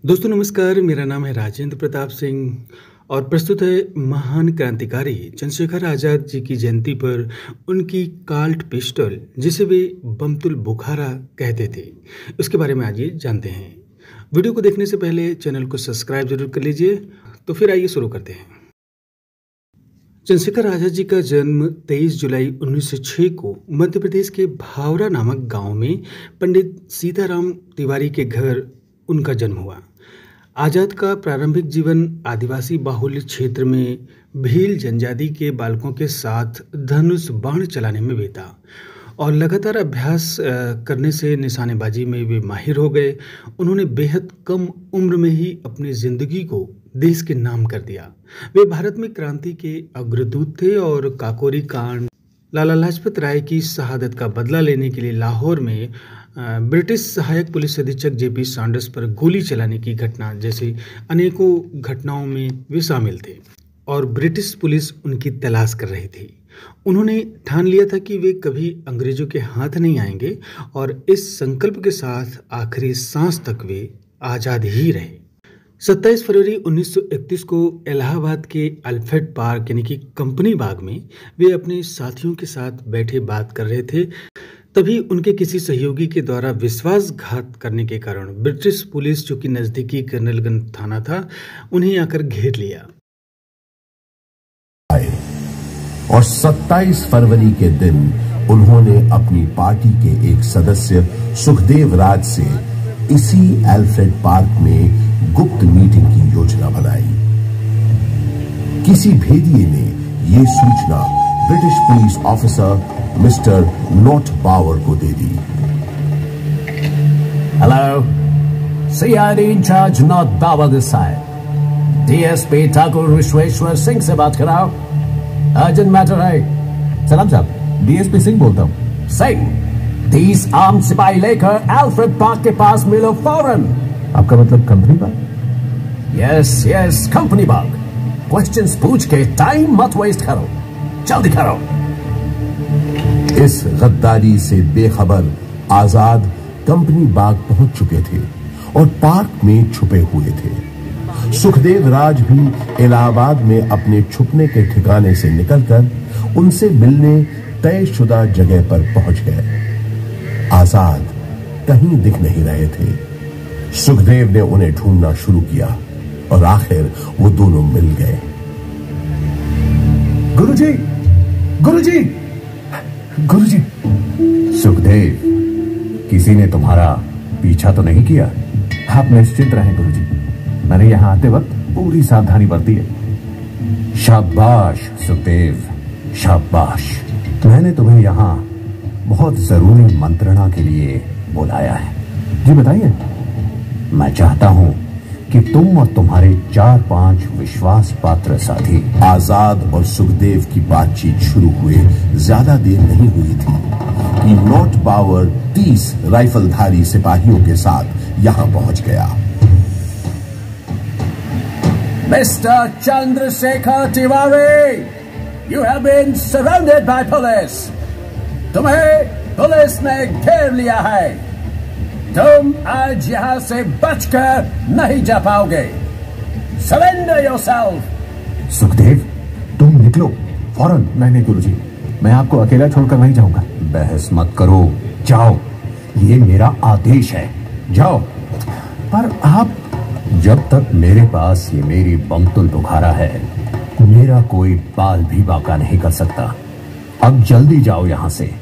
दोस्तों नमस्कार, मेरा नाम है राजेंद्र प्रताप सिंह और प्रस्तुत है महान क्रांतिकारी चंद्रशेखर आज़ाद जी की जयंती पर उनकी काल्ट पिस्टल जिसे वे बमतुल बुखारा कहते थे, उसके बारे में आज ये जानते हैं। वीडियो को देखने से पहले चैनल को सब्सक्राइब जरूर कर लीजिए। तो फिर आइए शुरू करते हैं। चंद्रशेखर आज़ाद जी का जन्म 23 जुलाई 1906 को मध्य प्रदेश के भावरा नामक गांव में पंडित सीताराम तिवारी के घर उनका जन्म हुआ। आज़ाद का प्रारंभिक जीवन आदिवासी बाहुल्य क्षेत्र में भील जनजाति के बालकों के साथ धनुष बाण चलाने में बीता और लगातार अभ्यास करने से निशानेबाजी में वे माहिर हो गए। उन्होंने बेहद कम उम्र में ही अपनी जिंदगी को देश के नाम कर दिया। वे भारत में क्रांति के अग्रदूत थे और काकोरी कांड, लाला लाजपत राय की शहादत का बदला लेने के लिए लाहौर में ब्रिटिश सहायक पुलिस अधीक्षक जेपी सैंडर्स पर गोली चलाने की घटना जैसे अनेकों घटनाओं में वे शामिल थे और ब्रिटिश पुलिस उनकी तलाश कर रही थी। उन्होंने ठान लिया था कि वे कभी अंग्रेजों के हाथ नहीं आएंगे और इस संकल्प के साथ आखिरी सांस तक वे आज़ाद ही रहे। 27 फरवरी 1931 को इलाहाबाद के अल्फ्रेड पार्क यानी कि कंपनी बाग में वे अपने साथियों के साथ बैठे बात कर रहे थे। तभी उनके किसी सहयोगी के द्वारा विश्वासघात करने के कारण ब्रिटिश पुलिस, जो कि नजदीकी कर्नलगंज थाना था, उन्हें आकर घेर लिया और 27 फरवरी के दिन उन्होंने अपनी पार्टी के एक सदस्य सुखदेव राज से इसी अल्फ्रेड पार्क में गुप्त मीटिंग की योजना बनाई। किसी भेदिए ने यह सूचना British police officer Mister Nott Bower को दे दी। Hello, CID in-charge Nott Bower this side. DSP Thakur Vishweshwar Singh से बात कराओ, अर्जेंट मैटर है। सलाम साहब, डीएसपी सिंह बोलता हूँ। सिंह, 30 आर्म सिपाही लेकर अल्फ्रेड पार्क के पास मिलो फौरन। आपका मतलब कंपनी बाग? यस, कंपनी बाग। क्वेश्चंस पूछ के टाइम मत वेस्ट करो, जल्दी करो। इस गद्दारी से बेखबर आजाद कंपनी बाग पहुंच चुके थे और पार्क में छुपे हुए थे। सुखदेव राज भी इलाहाबाद में अपने छुपने के ठिकाने से निकलकर उनसे मिलने तयशुदा जगह पर पहुंच गए। आजाद कहीं दिख नहीं रहे थे। सुखदेव ने उन्हें ढूंढना शुरू किया और आखिर वो दोनों मिल गए। गुरुजी, गुरुजी, गुरुजी। सुखदेव, किसी ने तुम्हारा पीछा तो नहीं किया? आप निश्चिंत रहें गुरुजी, मैंने यहां आते वक्त पूरी सावधानी बरती है। शाबाश सुखदेव, शाबाश। मैंने तुम्हें यहां बहुत जरूरी मंत्रणा के लिए बुलाया है। जी बताइए। मैं चाहता हूं कि तुम और तुम्हारे 4-5 विश्वास पात्र साथी। आजाद और सुखदेव की बातचीत शुरू हुए ज्यादा देर नहीं हुई थी कि नॉट बावर 30 राइफलधारी सिपाहियों के साथ यहां पहुंच गया। Mister Chandrashekhar Tiwari, you have been surrounded by police. तुम्हें पुलिस ने घेर लिया है। तुम आज यहां से बचकर नहीं जा पाओगे। Surrender yourself. सुखदेव, तुम निकलो फौरन। नहीं गुरुजी, मैं आपको अकेला छोड़कर नहीं जाऊंगा। बहस मत करो, जाओ, ये मेरा आदेश है, जाओ। पर आप, जब तक मेरे पास ये मेरी बमतुल बुखारा है, मेरा कोई बाल भी बाका नहीं कर सकता। अब जल्दी जाओ यहां से,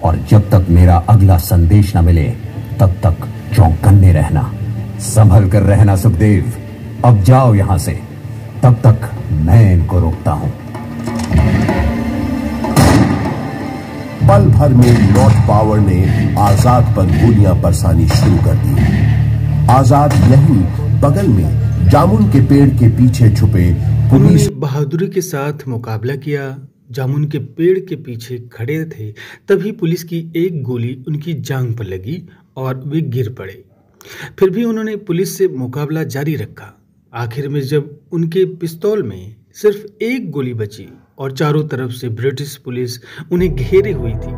और जब तक मेरा अगला संदेश न मिले तब तक चौकन्ने रहना, संभल कर रहना। सुखदेव, अब जाओ यहां से, तब तक मैं इनको रोकता हूं। पल भर में नॉट बावर ने आजाद पर गोलियां बरसानी शुरू कर दी। आजाद यहीं बगल में जामुन के पेड़ के पीछे छुपे पुलिस बहादुरी के साथ मुकाबला किया। जामुन के पेड़ के पीछे खड़े थे, तभी पुलिस की एक गोली उनकी जांघ पर लगी और वे गिर पड़े। फिर भी उन्होंने पुलिस से मुकाबला जारी रखा। आखिर में जब उनके पिस्तौल में सिर्फ एक गोली बची और चारों तरफ से ब्रिटिश पुलिस उन्हें घेरे हुई थी,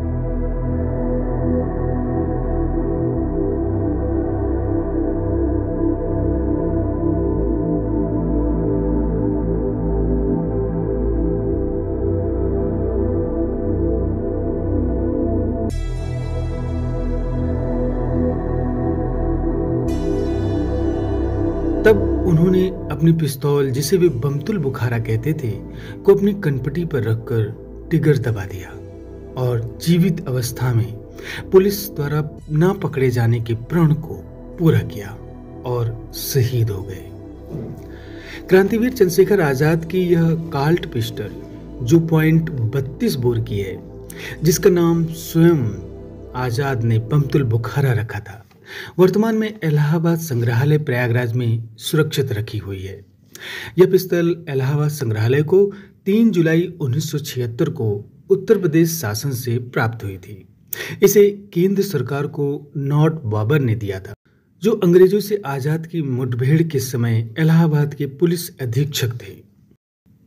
तब उन्होंने अपनी पिस्तौल, जिसे वे बमतुल बुखारा कहते थे, को अपनी कनपटी पर रखकर ट्रिगर दबा दिया और जीवित अवस्था में पुलिस द्वारा ना पकड़े जाने के प्रण को पूरा किया और शहीद हो गए। क्रांतिवीर चंद्रशेखर आजाद की यह काल्ट पिस्टल, जो .32 बोर की है, जिसका नाम स्वयं आजाद ने बमतुल बुखारा रखा था, वर्तमान में इलाहाबाद संग्रहालय प्रयागराज में सुरक्षित रखी हुई है। यह पिस्तौल इलाहाबाद संग्रहालय को 3 जुलाई 1976 को उत्तर प्रदेश शासन से प्राप्त हुई थी। इसे केंद्र सरकार को नॉट बाबर ने दिया था, जो अंग्रेजों से आजाद की मुठभेड़ के समय इलाहाबाद के पुलिस अधीक्षक थे।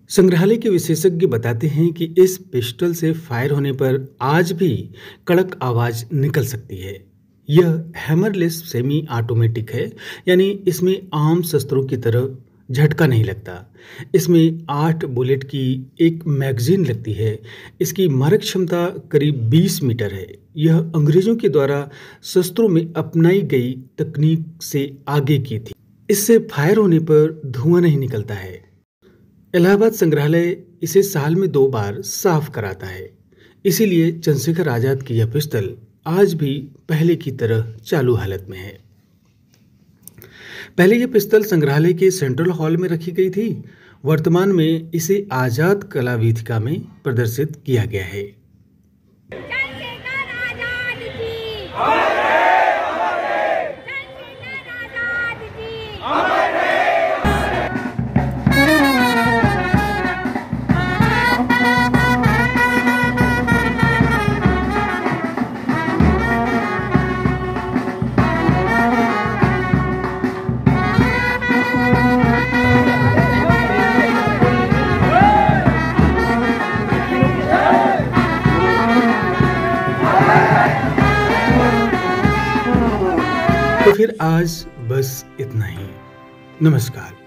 संग्रहालय के विशेषज्ञ बताते हैं कि इस पिस्टल से फायर होने पर आज भी कड़क आवाज निकल सकती है। यह हैमरलेस सेमी ऑटोमेटिक है, यानी इसमें आम शस्त्रों की तरह झटका नहीं लगता। इसमें 8 बुलेट की एक मैगजीन लगती है। इसकी मारक क्षमता करीब 20 मीटर है। यह अंग्रेजों के द्वारा शस्त्रों में अपनाई गई तकनीक से आगे की थी। इससे फायर होने पर धुआं नहीं निकलता है। इलाहाबाद संग्रहालय इसे साल में 2 बार साफ कराता है। इसीलिए चंद्रशेखर आजाद की यह पिस्तौल आज भी पहले की तरह चालू हालत में है। पहले यह पिस्तौल संग्रहालय के सेंट्रल हॉल में रखी गई थी। वर्तमान में इसे आजाद कला वेदिका में प्रदर्शित किया गया है। तो फिर आज बस इतना ही। नमस्कार।